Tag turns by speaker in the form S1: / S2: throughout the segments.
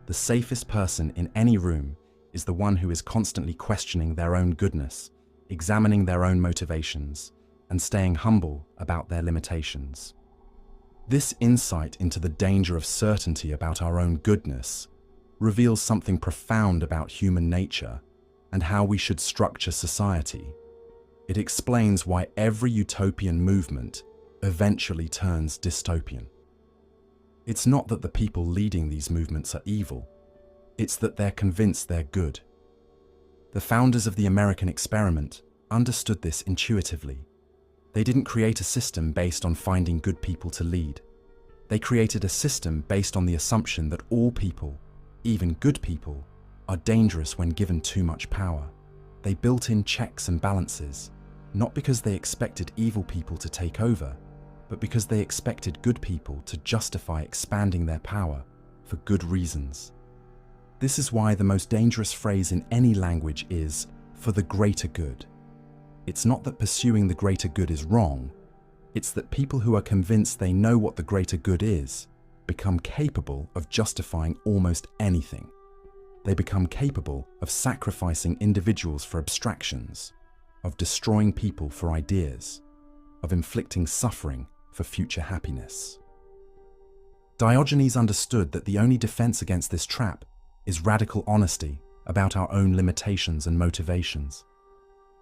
S1: The safest person in any room is the one who is constantly questioning their own goodness, examining their own motivations, and staying humble about their limitations. This insight into the danger of certainty about our own goodness reveals something profound about human nature and how we should structure society. It explains why every utopian movement eventually turns dystopian. It's not that the people leading these movements are evil, it's that they're convinced they're good. The founders of the American experiment understood this intuitively. They didn't create a system based on finding good people to lead. They created a system based on the assumption that all people, even good people, are dangerous when given too much power. They built in checks and balances, not because they expected evil people to take over, but because they expected good people to justify expanding their power for good reasons. This is why the most dangerous phrase in any language is "for the greater good." It's not that pursuing the greater good is wrong, it's that people who are convinced they know what the greater good is become capable of justifying almost anything. They become capable of sacrificing individuals for abstractions, of destroying people for ideas, of inflicting suffering for future happiness. Diogenes understood that the only defense against this trap is radical honesty about our own limitations and motivations.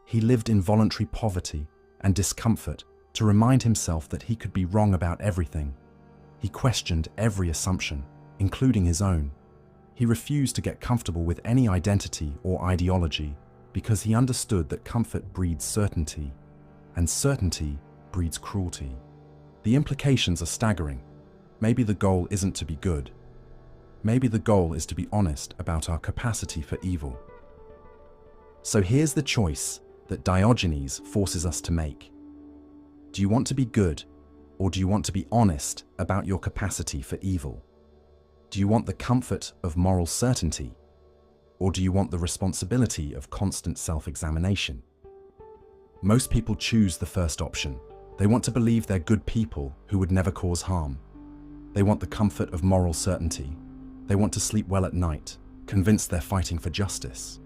S1: He lived in voluntary poverty and discomfort to remind himself that he could be wrong about everything. He questioned every assumption, including his own. He refused to get comfortable with any identity or ideology because he understood that comfort breeds certainty, and certainty breeds cruelty. The implications are staggering. Maybe the goal isn't to be good. Maybe the goal is to be honest about our capacity for evil. So here's the choice that Diogenes forces us to make. Do you want to be good, or do you want to be honest about your capacity for evil? Do you want the comfort of moral certainty, or do you want the responsibility of constant self-examination? Most people choose the first option. They want to believe they're good people who would never cause harm. They want the comfort of moral certainty. They want to sleep well at night, convinced they're fighting for justice.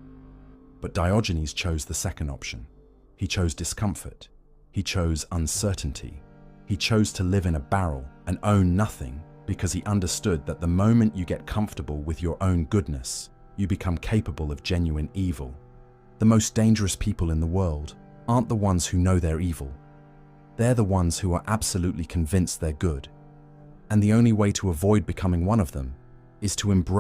S1: But Diogenes chose the second option. He chose discomfort. He chose uncertainty. He chose to live in a barrel and own nothing because he understood that the moment you get comfortable with your own goodness, you become capable of genuine evil. The most dangerous people in the world aren't the ones who know they're evil. They're the ones who are absolutely convinced they're good. And the only way to avoid becoming one of them is to embrace